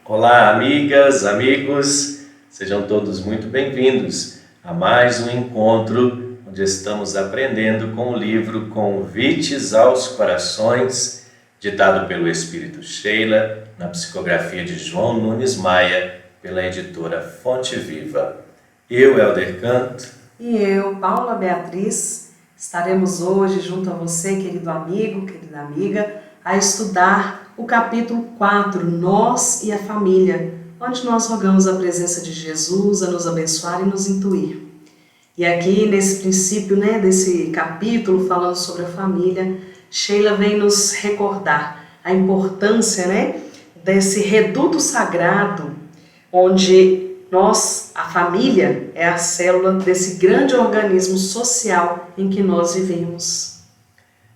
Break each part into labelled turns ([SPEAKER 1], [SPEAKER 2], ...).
[SPEAKER 1] Olá, amigas, amigos, sejam todos muito bem-vindos a mais um encontro onde estamos aprendendo com o livro Convites aos Corações, ditado pelo Espírito Sheila, na psicografia de João Nunes Maia, pela editora Fonte Viva. Eu, Helder Canto.
[SPEAKER 2] E eu, Paula Beatriz, estaremos hoje junto a você, querido amigo, querida amiga, a estudar o capítulo 4, Nós e a Família, onde nós rogamos a presença de Jesus a nos abençoar e nos intuir. E aqui nesse princípio, desse capítulo, falando sobre a família, Sheila vem nos recordar a importância, desse reduto sagrado, onde nós, a família, é a célula desse grande organismo social em que nós vivemos.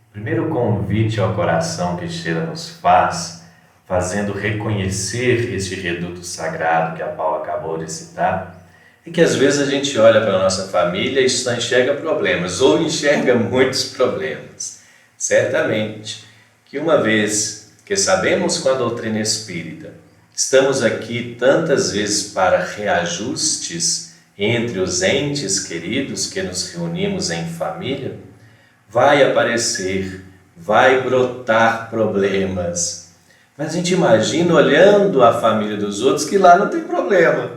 [SPEAKER 1] O primeiro convite ao coração que Sheila nos faz, fazendo reconhecer esse reduto sagrado que a Paula acabou de citar, é que às vezes a gente olha para a nossa família e só enxerga problemas, ou enxerga muitos problemas. Certamente que uma vez que sabemos com a doutrina espírita, estamos aqui tantas vezes para reajustes entre os entes queridos que nos reunimos em família, vai aparecer, vai brotar problemas. Mas a gente imagina olhando a família dos outros que lá não tem problema.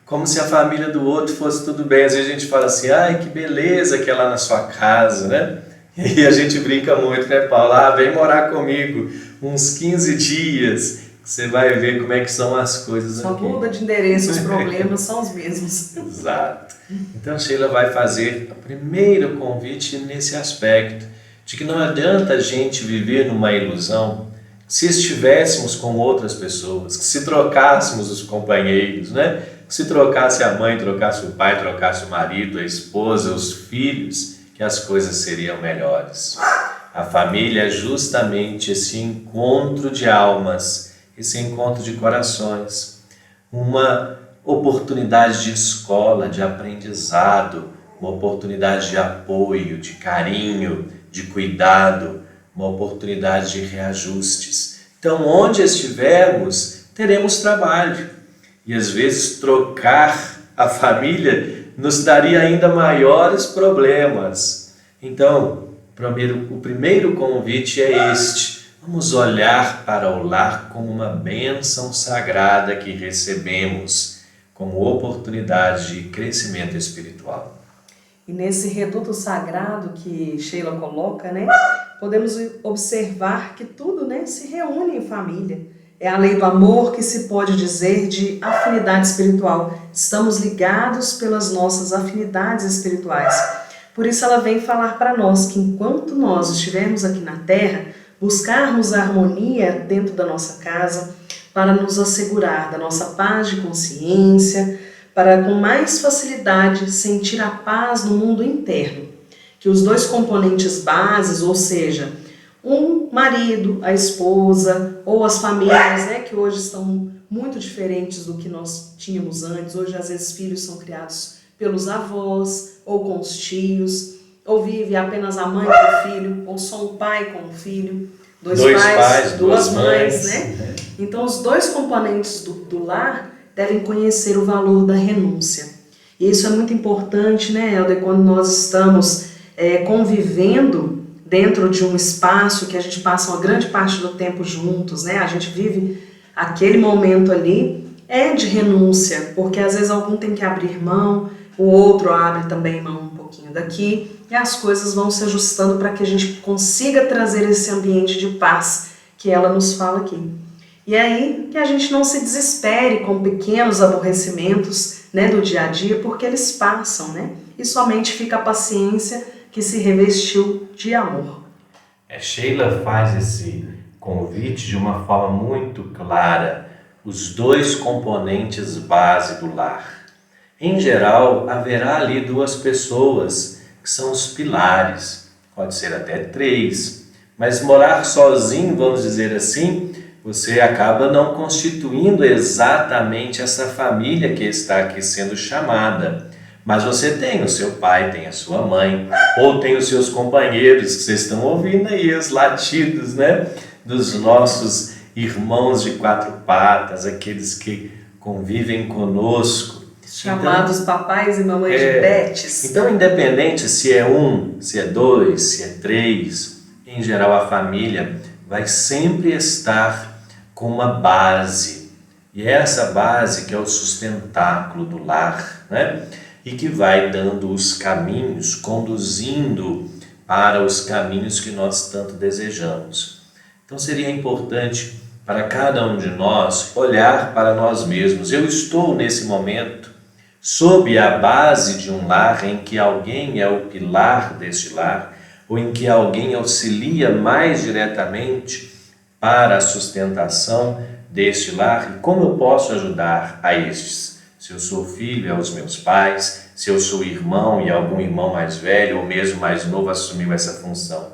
[SPEAKER 1] Como se a família do outro fosse tudo bem. Às vezes a gente fala assim, ai que beleza que é lá na sua casa, né? E a gente brinca muito, né, Paula? Vem morar comigo uns 15 dias, você vai ver como é que são as coisas aqui.
[SPEAKER 2] Só muda de endereço, os problemas são os mesmos.
[SPEAKER 1] Exato. Então Sheila vai fazer o primeiro convite nesse aspecto, de que não adianta a gente viver numa ilusão se estivéssemos com outras pessoas, que se trocássemos os companheiros, que se trocasse a mãe, trocasse o pai, trocasse o marido, a esposa, os filhos, que as coisas seriam melhores. A família é justamente esse encontro de almas, esse encontro de corações, uma oportunidade de escola, de aprendizado, uma oportunidade de apoio, de carinho, de cuidado, uma oportunidade de reajustes. Então, onde estivermos, teremos trabalho. E às vezes trocar a família nos daria ainda maiores problemas. Então, o primeiro convite é este. Vamos olhar para o lar como uma bênção sagrada que recebemos, como oportunidade de crescimento espiritual.
[SPEAKER 2] E nesse reduto sagrado que Sheila coloca, podemos observar que tudo se reúne em família. É a lei do amor que se pode dizer de afinidade espiritual. Estamos ligados pelas nossas afinidades espirituais. Por isso ela vem falar para nós que enquanto nós estivermos aqui na Terra, buscarmos a harmonia dentro da nossa casa para nos assegurar da nossa paz de consciência, para com mais facilidade sentir a paz no mundo interno. Que os dois componentes bases, ou seja, um marido, a esposa ou as famílias, que hoje estão muito diferentes do que nós tínhamos antes. Hoje às vezes filhos são criados pelos avós ou com os tios, ou vive apenas a mãe com o filho, ou só um pai com o filho, dois pais, duas mães, Então os dois componentes do lar devem conhecer o valor da renúncia. E isso é muito importante, Helder, quando nós estamos convivendo dentro de um espaço que a gente passa uma grande parte do tempo juntos, A gente vive aquele momento ali, de renúncia, porque às vezes algum tem que abrir mão, o outro abre também mão um pouquinho daqui, e as coisas vão se ajustando para que a gente consiga trazer esse ambiente de paz que ela nos fala aqui. E aí que a gente não se desespere com pequenos aborrecimentos do dia a dia, porque eles passam, E somente fica a paciência que se revestiu de amor.
[SPEAKER 1] Sheila faz esse convite de uma forma muito clara, os dois componentes base do lar. Em geral, haverá ali duas pessoas que são os pilares, pode ser até 3, mas morar sozinho, vamos dizer assim, você acaba não constituindo exatamente essa família que está aqui sendo chamada. Mas você tem o seu pai, tem a sua mãe, ou tem os seus companheiros, que vocês estão ouvindo aí, os latidos, dos nossos irmãos de quatro patas, aqueles que convivem conosco.
[SPEAKER 2] Chamados
[SPEAKER 1] Então,
[SPEAKER 2] papais e mamães de pets.
[SPEAKER 1] Então, independente se é um, se é dois, se é três, em geral a família vai sempre estar com uma base. E é essa base que é o sustentáculo do lar, né? E que vai dando os caminhos, conduzindo para os caminhos que nós tanto desejamos. Então seria importante para cada um de nós olhar para nós mesmos. Eu estou nesse momento sob a base de um lar em que alguém é o pilar deste lar, ou em que alguém auxilia mais diretamente para a sustentação deste lar, e como eu posso ajudar a estes? Se eu sou filho, aos meus pais, se eu sou irmão e algum irmão mais velho ou mesmo mais novo assumiu essa função.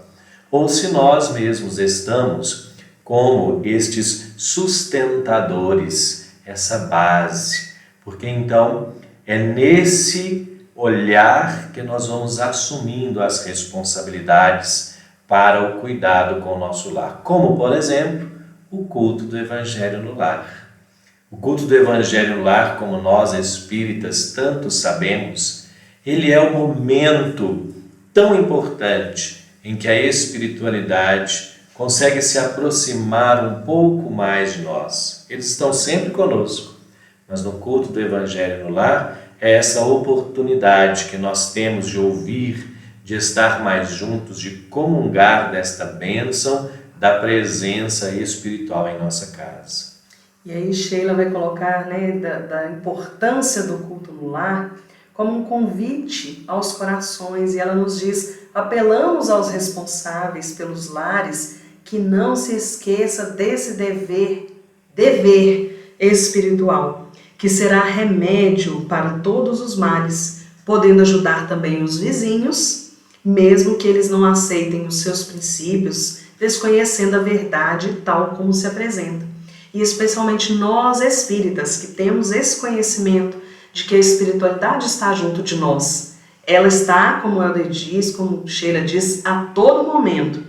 [SPEAKER 1] Ou se nós mesmos estamos como estes sustentadores, essa base, porque então é nesse olhar que nós vamos assumindo as responsabilidades para o cuidado com o nosso lar, como por exemplo o culto do Evangelho no lar. O culto do Evangelho no lar, como nós espíritas tanto sabemos, ele é o momento tão importante em que a espiritualidade consegue se aproximar um pouco mais de nós. Eles estão sempre conosco, mas no culto do Evangelho no lar é essa oportunidade que nós temos de ouvir, de estar mais juntos, de comungar desta bênção da presença espiritual em nossa casa.
[SPEAKER 2] E aí Sheila vai colocar, né, da importância do culto no lar como um convite aos corações, e ela nos diz: apelamos aos responsáveis pelos lares que não se esqueça desse dever espiritual, que será remédio para todos os males, podendo ajudar também os vizinhos, mesmo que eles não aceitem os seus princípios, desconhecendo a verdade tal como se apresenta. E especialmente nós espíritas, que temos esse conhecimento de que a espiritualidade está junto de nós. Ela está, como Helder diz, como Sheila diz, a todo momento.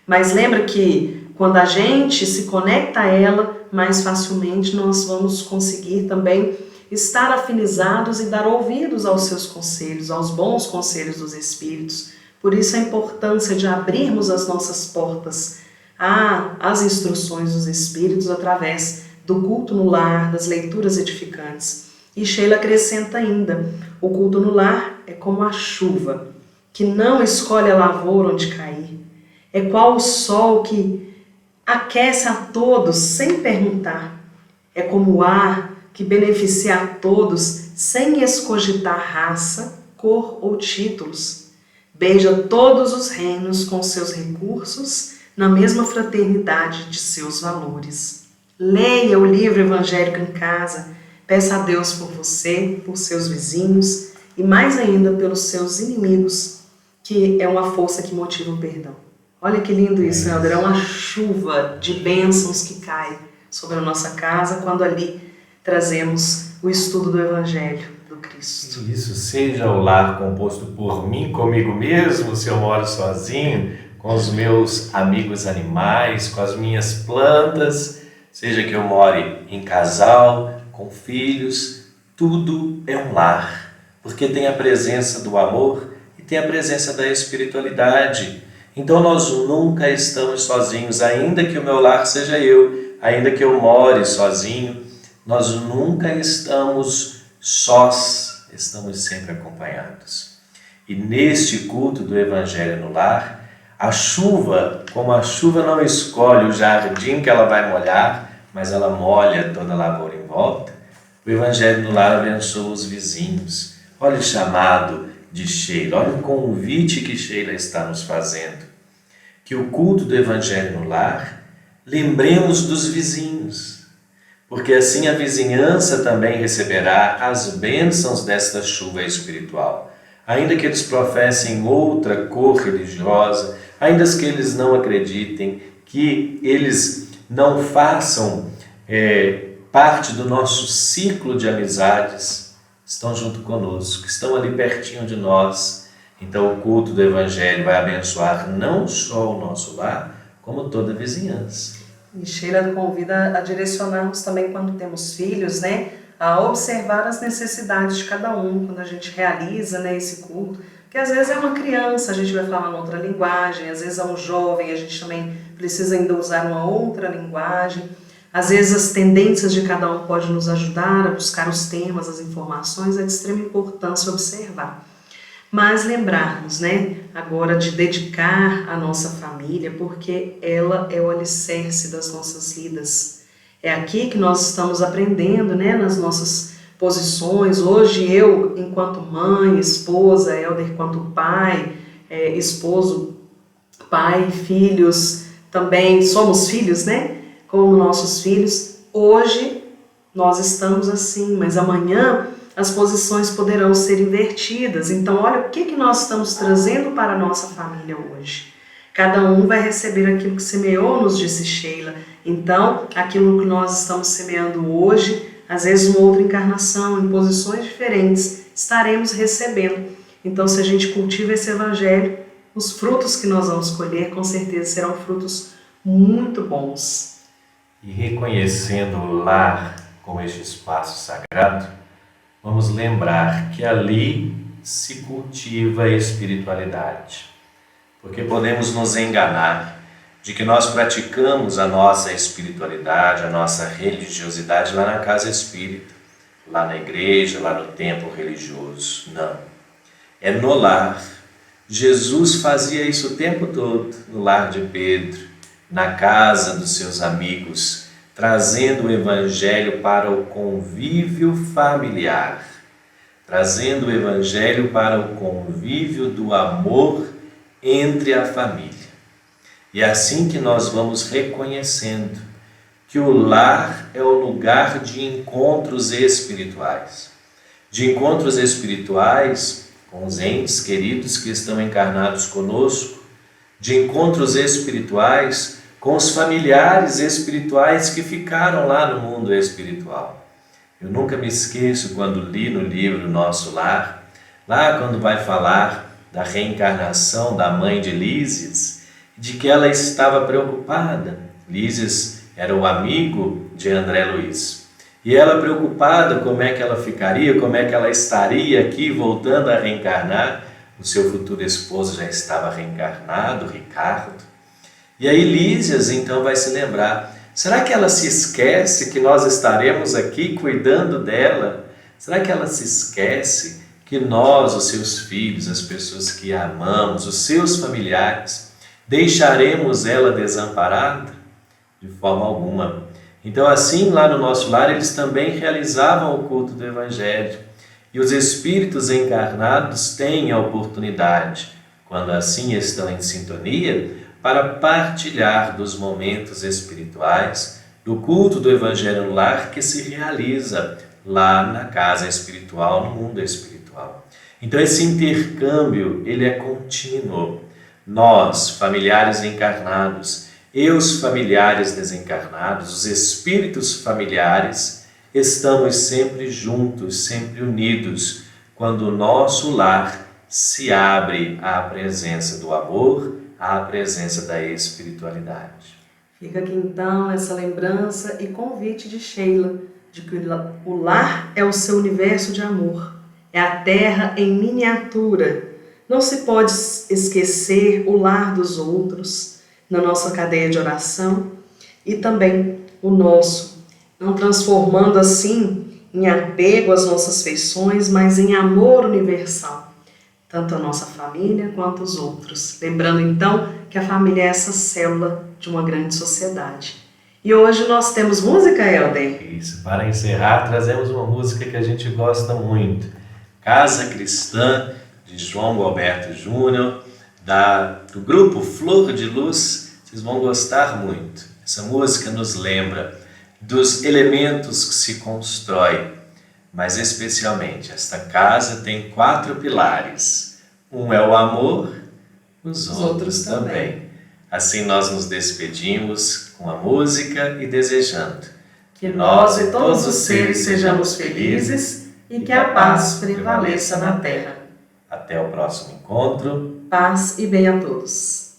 [SPEAKER 2] Mas lembra que quando a gente se conecta a ela, mais facilmente nós vamos conseguir também estar afinizados e dar ouvidos aos seus conselhos, aos bons conselhos dos espíritos. Por isso a importância de abrirmos as nossas portas às instruções dos espíritos através do culto no lar, das leituras edificantes. E Sheila acrescenta ainda: o culto no lar é como a chuva, que não escolhe a lavoura onde cair. É qual o sol que aquece a todos sem perguntar. É como o ar que beneficia a todos sem escogitar raça, cor ou títulos. Beija todos os reinos com seus recursos, na mesma fraternidade de seus valores. Leia o livro evangélico em casa, peça a Deus por você, por seus vizinhos e mais ainda pelos seus inimigos, que é uma força que motiva o perdão. Olha que lindo isso, Helder, é uma chuva de bênçãos que cai sobre a nossa casa quando ali trazemos o estudo do Evangelho do Cristo.
[SPEAKER 1] Isso, seja o lar composto por mim, comigo mesmo, se eu moro sozinho, com os meus amigos animais, com as minhas plantas, seja que eu more em casal, com filhos, tudo é um lar, porque tem a presença do amor e tem a presença da espiritualidade. Então nós nunca estamos sozinhos, ainda que o meu lar seja eu, ainda que eu more sozinho, nós nunca estamos sós, estamos sempre acompanhados. E neste culto do Evangelho no lar, a chuva, como a chuva não escolhe o jardim que ela vai molhar, mas ela molha toda a lavoura em volta, o Evangelho no lar abençoa os vizinhos. Olha o chamado de Sheila, olha o convite que Sheila está nos fazendo. Que o culto do Evangelho no lar, lembremos dos vizinhos, porque assim a vizinhança também receberá as bênçãos desta chuva espiritual. Ainda que eles professem outra cor religiosa, ainda que eles não acreditem, que eles não façam parte do nosso ciclo de amizades, estão junto conosco, estão ali pertinho de nós. Então o culto do Evangelho vai abençoar não só o nosso lar, como toda a vizinhança.
[SPEAKER 2] E Sheila convida a direcionarmos também quando temos filhos, né? A observar as necessidades de cada um quando a gente realiza, né, esse culto. Porque às vezes é uma criança, a gente vai falar uma outra linguagem, às vezes é um jovem, a gente também precisa ainda usar uma outra linguagem. Às vezes as tendências de cada um podem nos ajudar a buscar os temas, as informações, é de extrema importância observar. Mas lembrarmos, né, agora de dedicar a nossa família, porque ela é o alicerce das nossas vidas. É aqui que nós estamos aprendendo, né, nas nossas posições. Hoje eu, enquanto mãe, esposa, Helder enquanto pai, esposo, pai, filhos, também somos filhos, né, como nossos filhos. Hoje nós estamos assim, mas amanhã as posições poderão ser invertidas. Então, olha o que nós estamos trazendo para a nossa família hoje. Cada um vai receber aquilo que semeou, nos disse Sheila. Então, aquilo que nós estamos semeando hoje, às vezes uma outra encarnação, em posições diferentes, estaremos recebendo. Então, se a gente cultiva esse evangelho, os frutos que nós vamos colher, com certeza serão frutos muito bons.
[SPEAKER 1] E reconhecendo o lar como este espaço sagrado, vamos lembrar que ali se cultiva a espiritualidade. Porque podemos nos enganar de que nós praticamos a nossa espiritualidade, a nossa religiosidade lá na casa espírita, lá na igreja, lá no templo religioso. Não. É no lar. Jesus fazia isso o tempo todo, no lar de Pedro, na casa dos seus amigos, trazendo o evangelho para o convívio familiar, trazendo o evangelho para o convívio do amor entre a família. E é assim que nós vamos reconhecendo que o lar é o lugar de encontros espirituais. De encontros espirituais com os entes queridos que estão encarnados conosco, de encontros espirituais com os familiares espirituais que ficaram lá no mundo espiritual. Eu nunca me esqueço quando li no livro Nosso Lar, lá quando vai falar da reencarnação da mãe de Lísias, de que ela estava preocupada. Lísias era o amigo de André Luiz. E ela preocupada como é que ela ficaria, como é que ela estaria aqui voltando a reencarnar. O seu futuro esposo já estava reencarnado, Ricardo. E aí Lísias então vai se lembrar, será que ela se esquece que nós estaremos aqui cuidando dela? Será que ela se esquece que nós, os seus filhos, as pessoas que a amamos, os seus familiares, deixaremos ela desamparada? De forma alguma. Então assim, lá no Nosso Lar, eles também realizavam o culto do Evangelho. E os espíritos encarnados têm a oportunidade, quando assim estão em sintonia, para partilhar dos momentos espirituais, do culto do Evangelho no lar que se realiza lá na casa espiritual, no mundo espiritual. Então esse intercâmbio, ele é contínuo. Nós, familiares encarnados, e os familiares desencarnados, os espíritos familiares, estamos sempre juntos, sempre unidos, quando o nosso lar se abre à presença do amor, à presença da espiritualidade.
[SPEAKER 2] Fica aqui então essa lembrança e convite de Sheila, de que o lar é o seu universo de amor, é a terra em miniatura. Não se pode esquecer o lar dos outros na nossa cadeia de oração e também o nosso, não transformando assim em apego às nossas feições, mas em amor universal, tanto a nossa família quanto os outros. Lembrando então que a família é essa célula de uma grande sociedade. E hoje nós temos música, Helder?
[SPEAKER 1] Isso, para encerrar, trazemos uma música que a gente gosta muito, Casa Cristã, de João Alberto Júnior, do grupo Flor de Luz. Vocês vão gostar muito. Essa música nos lembra dos elementos que se constrói, mas especialmente esta casa tem 4 pilares. Um é o amor, os outros também. Assim nós nos despedimos com a música e desejando
[SPEAKER 2] que nós e todos os seres sejamos felizes e que a paz prevaleça na terra.
[SPEAKER 1] Até o próximo encontro.
[SPEAKER 2] Paz e bem a todos.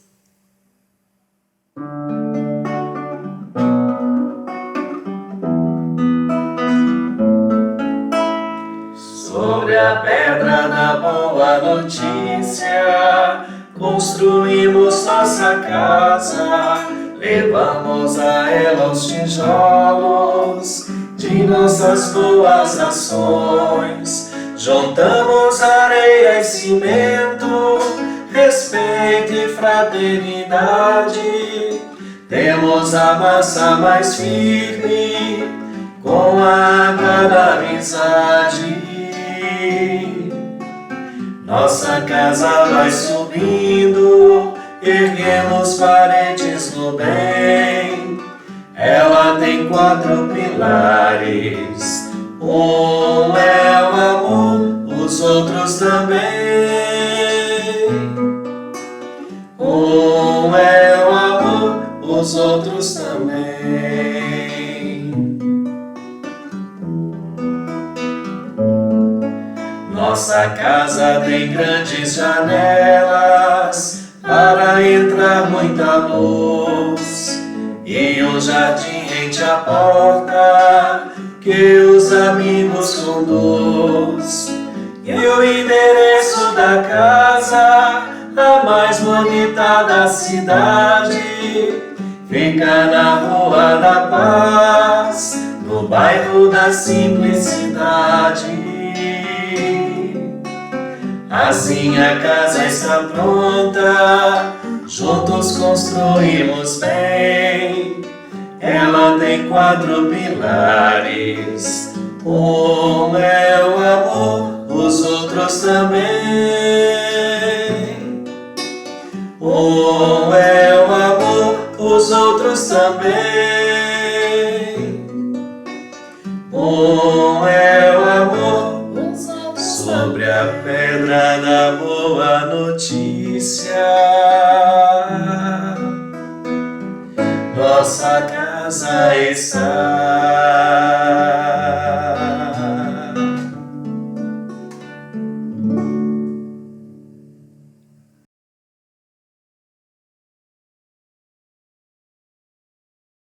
[SPEAKER 1] boa notícia. Construímos nossa casa, levamos a ela os tijolos de nossas boas ações. Juntamos areia e cimento, respeito e fraternidade. Temos a massa mais firme com a água da amizade. Nossa casa vai subindo, erguemos paredes no bem. Ela tem 4 pilares. Um é o amor, os outros também. Um é o amor, os outros também. Nossa casa tem grandes janelas para entrar muita luz, e um jardim rente à porta que os amigos conduz. E o endereço da casa, a mais bonita da cidade, fica na Rua da Paz, no bairro da Simplicidade. Assim a casa está pronta, juntos construímos bem. Ela tem 4 pilares. Um é o amor, os outros também. Um é o amor, os outros também. Um é o amor, sobre a pedra da boa notícia. Nossa casa está.